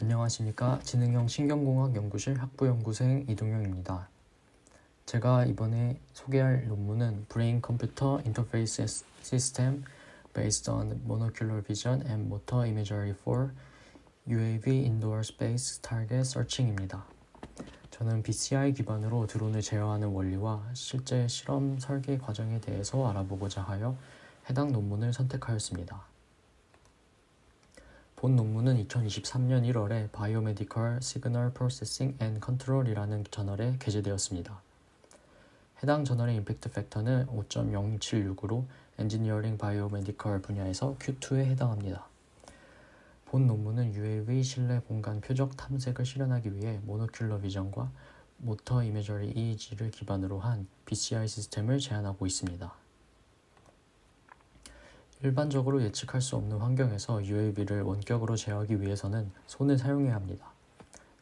안녕하십니까. 지능형 신경공학 연구실 학부연구생 이동영입니다. 제가 이번에 소개할 논문은 Brain Computer Interface System Based on Monocular Vision and Motor Imagery for UAV Indoor Space Target Searching입니다. 저는 BCI 기반으로 드론을 제어하는 원리와 실제 실험 설계 과정에 대해서 알아보고자 하여 해당 논문을 선택하였습니다. 본 논문은 2023년 1월에 Biomedical Signal Processing and Control이라는 저널에 게재되었습니다. 해당 저널의 임팩트 팩터는 5.076으로 엔지니어링 바이오메디컬 분야에서 Q2에 해당합니다. 본 논문은 UAV 실내 공간 표적 탐색을 실현하기 위해 모노큘러 비전과 모터 이미저리 EEG를 기반으로 한 BCI 시스템을 제안하고 있습니다. 일반적으로 예측할 수 없는 환경에서 UAV를 원격으로 제어하기 위해서는 손을 사용해야 합니다.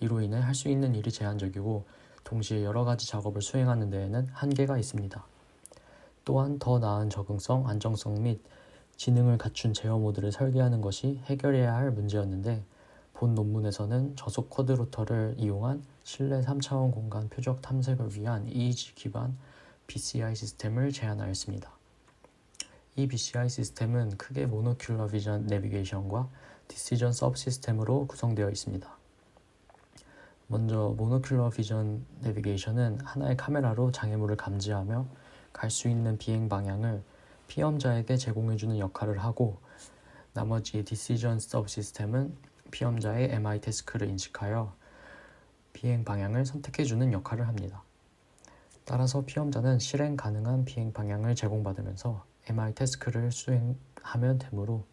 이로 인해 할 수 있는 일이 제한적이고 동시에 여러 가지 작업을 수행하는 데에는 한계가 있습니다. 또한 더 나은 적응성, 안정성 및 지능을 갖춘 제어 모드를 설계하는 것이 해결해야 할 문제였는데 본 논문에서는 저속 쿼드로터를 이용한 실내 3차원 공간 표적 탐색을 위한 EEG 기반 BCI 시스템을 제안하였습니다. 이 BCI 시스템은 크게 모노큘러 비전 내비게이션과 디시전 서브 시스템으로 구성되어 있습니다. 먼저 모노큘러 비전 내비게이션은 하나의 카메라로 장애물을 감지하며 갈 수 있는 비행 방향을 피험자에게 제공해주는 역할을 하고, 나머지 디시전 서브 시스템은 피험자의 MI 태스크를 인식하여 비행 방향을 선택해주는 역할을 합니다. 따라서 피험자는 실행 가능한 비행 방향을 제공받으면서 MI 태스크를 수행하면 되므로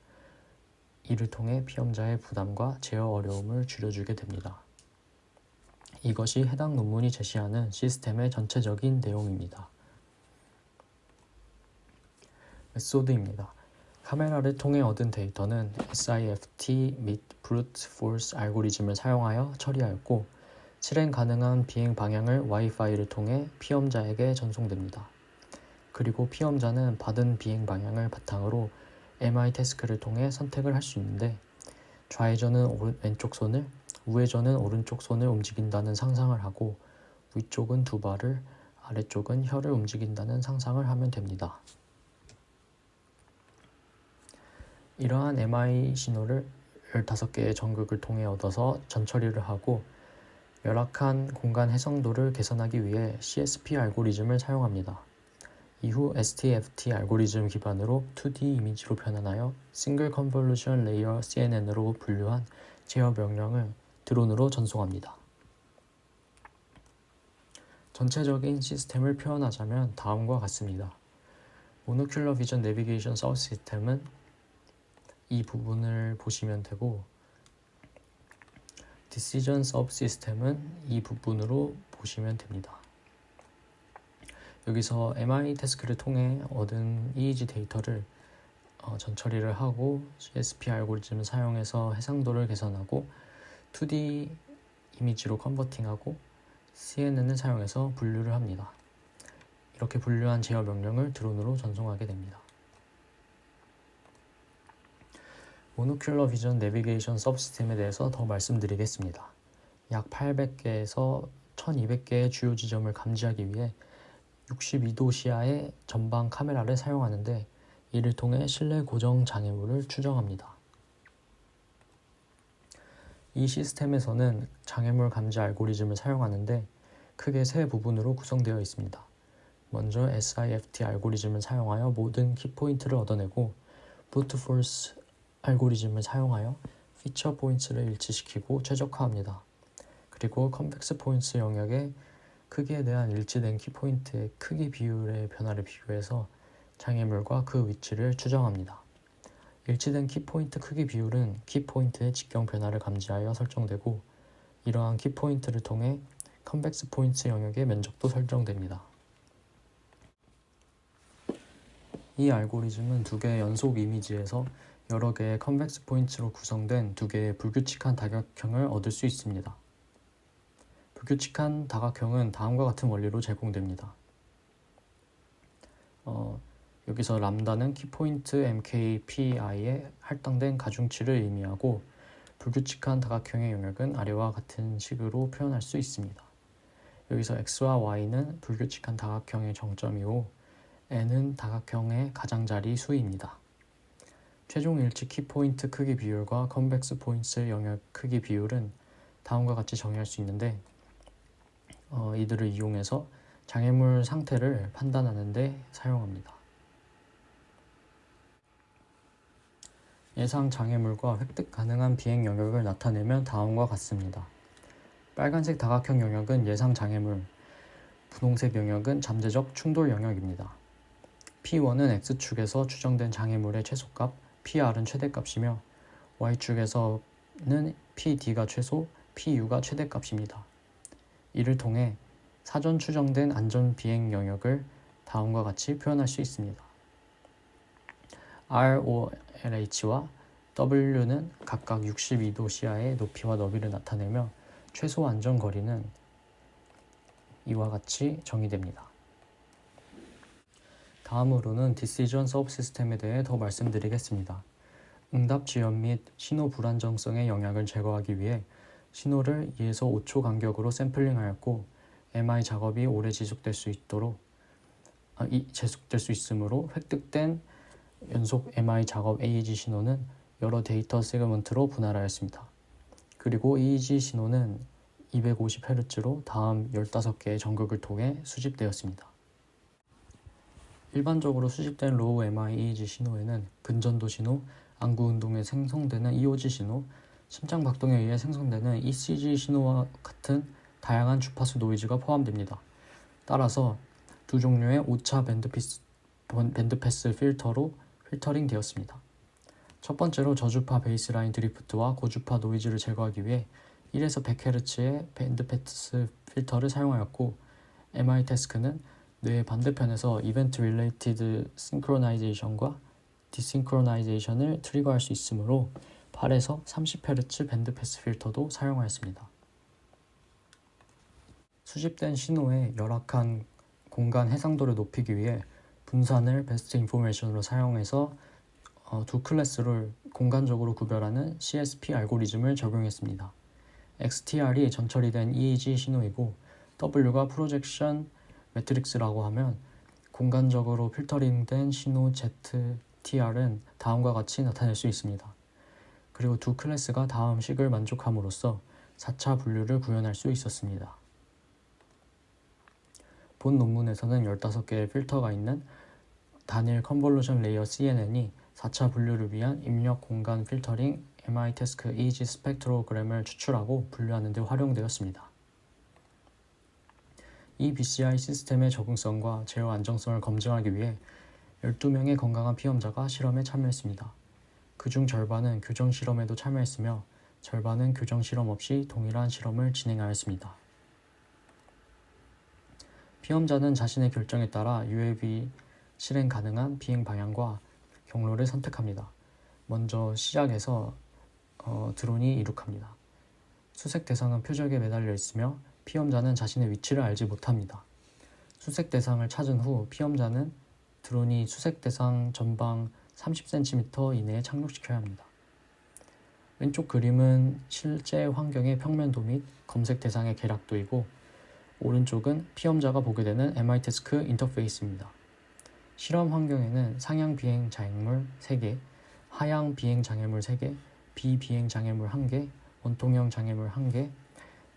이를 통해 피험자의 부담과 제어 어려움을 줄여주게 됩니다. 이것이 해당 논문이 제시하는 시스템의 전체적인 내용입니다. 메소드입니다. 카메라를 통해 얻은 데이터는 SIFT 및 Brute Force 알고리즘을 사용하여 처리하였고, 실행 가능한 비행 방향을 와이파이를 통해 피험자에게 전송됩니다. 그리고 피험자는 받은 비행 방향을 바탕으로 MI 태스크를 통해 선택을 할 수 있는데, 좌회전은 왼쪽 손을, 우회전은 오른쪽 손을 움직인다는 상상을 하고 위쪽은 두 발을, 아래쪽은 혀를 움직인다는 상상을 하면 됩니다. 이러한 MI 신호를 15개의 전극을 통해 얻어서 전처리를 하고 열악한 공간 해상도를 개선하기 위해 CSP 알고리즘을 사용합니다. 이후 STFT 알고리즘 기반으로 2D 이미지로 변환하여 싱글 컨볼루션 레이어 CNN으로 분류한 제어 명령을 드론으로 전송합니다. 전체적인 시스템을 표현하자면 다음과 같습니다. 모노큘러 비전 내비게이션 서브 시스템은 이 부분을 보시면 되고, 디시전 서브 시스템은 이 부분으로 보시면 됩니다. 여기서 MI 태스크를 통해 얻은 EEG 데이터를 전처리를 하고 CSP 알고리즘을 사용해서 해상도를 개선하고 2D 이미지로 컨버팅하고 CNN을 사용해서 분류를 합니다. 이렇게 분류한 제어 명령을 드론으로 전송하게 됩니다. 모노큘러 비전 내비게이션 서브시스템에 대해서 더 말씀드리겠습니다. 약 800개에서 1200개의 주요 지점을 감지하기 위해 62도 시야의 전방 카메라를 사용하는데, 이를 통해 실내 고정 장애물을 추정합니다. 이 시스템에서는 장애물 감지 알고리즘을 사용하는데 크게 세 부분으로 구성되어 있습니다. 먼저 SIFT 알고리즘을 사용하여 모든 키포인트를 얻어내고, 브루트 포스 알고리즘을 사용하여 피처 포인트를 일치시키고 최적화합니다. 그리고 컨벡스 포인트 영역의 크기에 대한 일치된 키포인트의 크기 비율의 변화를 비교해서 장애물과 그 위치를 추정합니다. 일치된 키포인트 크기 비율은 키포인트의 직경 변화를 감지하여 설정되고, 이러한 키포인트를 통해 컨벡스 포인트 영역의 면적도 설정됩니다. 이 알고리즘은 두 개의 연속 이미지에서 여러 개의 컨벡스 포인트로 구성된 두 개의 불규칙한 다각형을 얻을 수 있습니다. 불규칙한 다각형은 다음과 같은 원리로 제공됩니다. 여기서 람다는 키포인트 MKPI의 할당된 가중치를 의미하고, 불규칙한 다각형의 영역은 아래와 같은 식으로 표현할 수 있습니다. 여기서 x와 y는 불규칙한 다각형의 정점이고 n은 다각형의 가장자리 수입니다. 최종 일치 키포인트 크기 비율과 컨벡스 포인트 영역 크기 비율은 다음과 같이 정의할 수 있는데 이들을 이용해서 장애물 상태를 판단하는 데 사용합니다. 예상 장애물과 획득 가능한 비행 영역을 나타내면 다음과 같습니다. 빨간색 다각형 영역은 예상 장애물, 분홍색 영역은 잠재적 충돌 영역입니다. P1은 X축에서 추정된 장애물의 최소값, PR은 최대값이며 Y축에서는 PD가 최소, PU가 최대값입니다. 이를 통해 사전 추정된 안전 비행 영역을 다음과 같이 표현할 수 있습니다. ROLH와 W는 각각 62도 시야의 높이와 너비를 나타내며 최소 안전 거리는 이와 같이 정의됩니다. 다음으로는 디시전 서브시스템에 대해 더 말씀드리겠습니다. 응답 지연 및 신호 불안정성의 영향을 제거하기 위해 신호를 2에서 5초 간격으로 샘플링하였고 MI 작업이 오래 지속될 수 있으므로 획득된 연속 MI 작업 AEG 신호는 여러 데이터 세그먼트로 분할하였습니다. 그리고 EEG 신호는 250Hz로 다음 15개의 전극을 통해 수집되었습니다. 일반적으로 수집된 로우 MI EEG 신호에는 근전도 신호, 안구 운동에 생성되는 EOG 신호, 심장 박동에 의해 생성되는 ECG 신호와 같은 다양한 주파수 노이즈가 포함됩니다. 따라서 두 종류의 오차 밴드패스 필터로 필터링 되었습니다. 첫 번째로 저주파 베이스라인 드리프트와 고주파 노이즈를 제거하기 위해 1에서 100Hz의 밴드패스 필터를 사용하였고 MI 태스크는 뇌의 반대편에서 이벤트 릴레이티드 싱크로나이제이션과 디싱크로나이제이션을 트리거할 수 있으므로 8에서 30Hz 밴드패스 필터도 사용하였습니다. 수집된 신호의 열악한 공간 해상도를 높이기 위해 분산을 베스트 인포메이션으로 사용해서 두 클래스를 공간적으로 구별하는 CSP 알고리즘을 적용했습니다. XTR이 전처리 된 EEG 신호이고 W가 프로젝션 매트릭스라고 하면 공간적으로 필터링된 신호 ZTR은 다음과 같이 나타낼 수 있습니다. 그리고 두 클래스가 다음 식을 만족함으로써 4차 분류를 구현할 수 있었습니다. 본 논문에서는 15개의 필터가 있는 단일 컨볼루션 레이어 CNN이 4차 분류를 위한 입력 공간 필터링 MI 태스크 EEG 스펙트로그램을 추출하고 분류하는 데 활용되었습니다. 이 BCI 시스템의 적응성과 제어 안정성을 검증하기 위해 12명의 건강한 피험자가 실험에 참여했습니다. 그중 절반은 교정 실험에도 참여했으며 절반은 교정 실험 없이 동일한 실험을 진행하였습니다. 피험자는 자신의 결정에 따라 UAV 실행 가능한 비행 방향과 경로를 선택합니다. 먼저 시작에서 드론이 이륙합니다. 수색 대상은 표적에 매달려 있으며 피험자는 자신의 위치를 알지 못합니다. 수색 대상을 찾은 후 피험자는 드론이 수색 대상 전방 30cm 이내에 착륙시켜야 합니다. 왼쪽 그림은 실제 환경의 평면도 및 검색 대상의 계략도이고 오른쪽은 피험자가 보게 되는 MI 태스크 인터페이스입니다. 실험 환경에는 상향 비행 장애물 3개, 하향 비행 장애물 3개, 비비행 장애물 1개, 원통형 장애물 1개,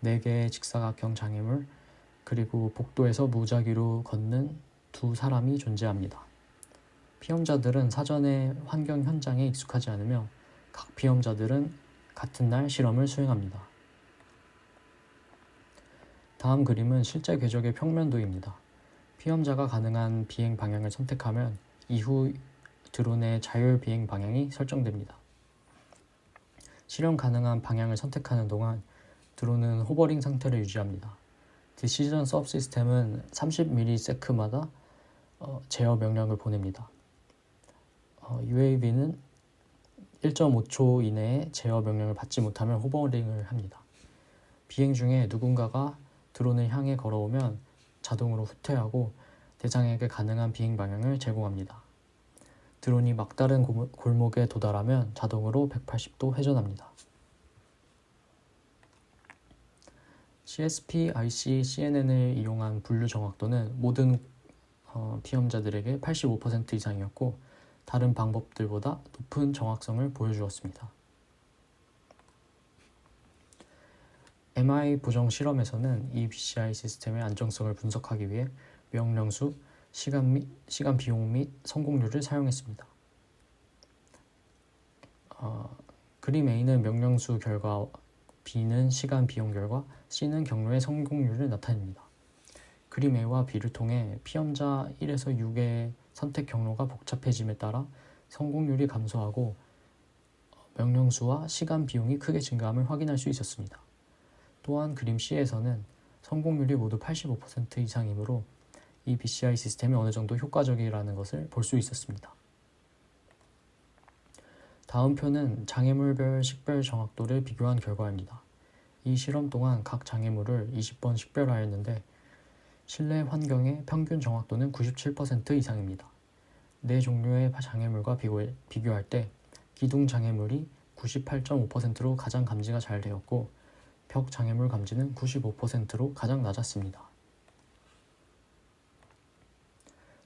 4개의 직사각형 장애물, 그리고 복도에서 무작위로 걷는 2사람이 존재합니다. 피험자들은 사전에 환경 현장에 익숙하지 않으며 각 피험자들은 같은 날 실험을 수행합니다. 다음 그림은 실제 궤적의 평면도입니다. 피험자가 가능한 비행 방향을 선택하면 이후 드론의 자율 비행 방향이 설정됩니다. 실현 가능한 방향을 선택하는 동안 드론은 호버링 상태를 유지합니다. 디시전 서브시스템은 30ms마다 제어 명령을 보냅니다. UAV는 1.5초 이내에 제어 명령을 받지 못하면 호버링을 합니다. 비행 중에 누군가가 드론을 향해 걸어오면 자동으로 후퇴하고 대상에게 가능한 비행 방향을 제공합니다. 드론이 막다른 골목에 도달하면 자동으로 180도 회전합니다. CSP, IC, CNN을 이용한 분류 정확도는 모든 피험자들에게 85% 이상이었고 다른 방법들보다 높은 정확성을 보여주었습니다. MI 보정 실험에서는 이 BCI 시스템의 안정성을 분석하기 위해 명령수, 시간 비용 및 성공률을 사용했습니다. 그림 A는 명령수 결과, B는 시간 비용 결과, C는 경로의 성공률을 나타냅니다. 그림 A와 B를 통해 피험자 1에서 6의 선택 경로가 복잡해짐에 따라 성공률이 감소하고 명령수와 시간 비용이 크게 증가함을 확인할 수 있었습니다. 또한 그림 C에서는 성공률이 모두 85% 이상이므로 이 BCI 시스템이 어느 정도 효과적이라는 것을 볼 수 있었습니다. 다음 표는 장애물별 식별 정확도를 비교한 결과입니다. 이 실험 동안 각 장애물을 20번 식별하였는데 실내 환경의 평균 정확도는 97% 이상입니다. 네 종류의 장애물과 비교할 때 기둥 장애물이 98.5%로 가장 감지가 잘 되었고 벽 장애물 감지는 95%로 가장 낮았습니다.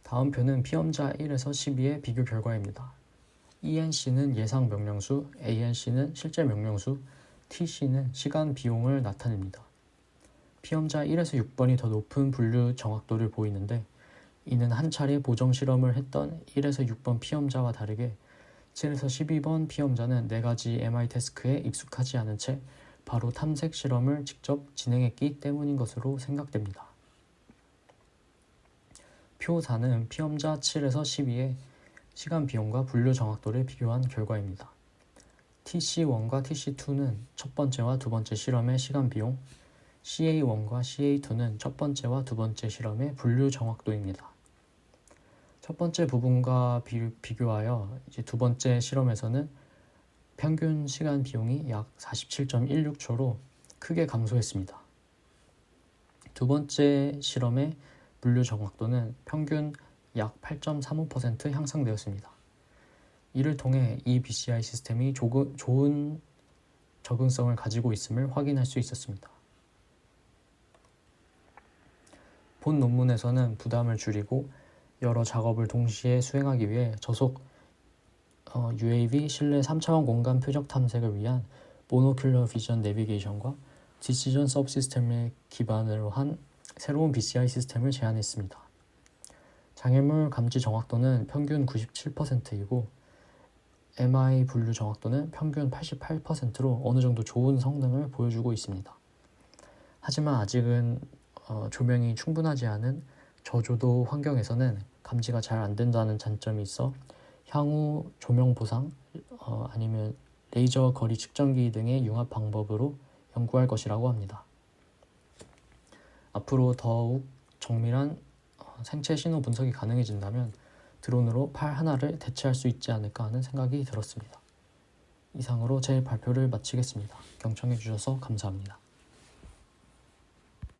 다음 표는 피험자 1에서 12의 비교 결과입니다. ENC는 예상 명령수, ANC는 실제 명령수, TC는 시간 비용을 나타냅니다. 피험자 1에서 6번이 더 높은 분류 정확도를 보이는데 이는 한 차례 보정 실험을 했던 1에서 6번 피험자와 다르게 7에서 12번 피험자는 4가지 MI 태스크에 익숙하지 않은 채 바로 탐색 실험을 직접 진행했기 때문인 것으로 생각됩니다. 표 4는 피험자 7에서 12의 시간 비용과 분류 정확도를 비교한 결과입니다. TC1과 TC2는 첫 번째와 두 번째 실험의 시간 비용, CA1과 CA2는 첫 번째와 두 번째 실험의 분류 정확도입니다. 첫 번째 부분과 비교하여 두 번째 실험에서는 평균 시간 비용이 약 47.16초로 크게 감소했습니다. 두 번째 실험의 분류 정확도는 평균 약 8.35% 향상되었습니다. 이를 통해 이 BCI 시스템이 좋은 적응성을 가지고 있음을 확인할 수 있었습니다. 본 논문에서는 부담을 줄이고 여러 작업을 동시에 수행하기 위해 저속 UAV 실내 3차원 공간 표적 탐색을 위한 모노큘러 비전 내비게이션과 디시전 서브시스템을 기반으로 한 새로운 BCI 시스템을 제안했습니다. 장애물 감지 정확도는 평균 97%이고 MI 분류 정확도는 평균 88%로 어느 정도 좋은 성능을 보여주고 있습니다. 하지만 아직은 조명이 충분하지 않은 저조도 환경에서는 감지가 잘 안 된다는 단점이 있어 향후 조명 보상 아니면 레이저 거리 측정기 등의 융합 방법으로 연구할 것이라고 합니다. 앞으로 더욱 정밀한 생체 신호 분석이 가능해진다면 드론으로 팔 하나를 대체할 수 있지 않을까 하는 생각이 들었습니다. 이상으로 제 발표를 마치겠습니다. 경청해 주셔서 감사합니다.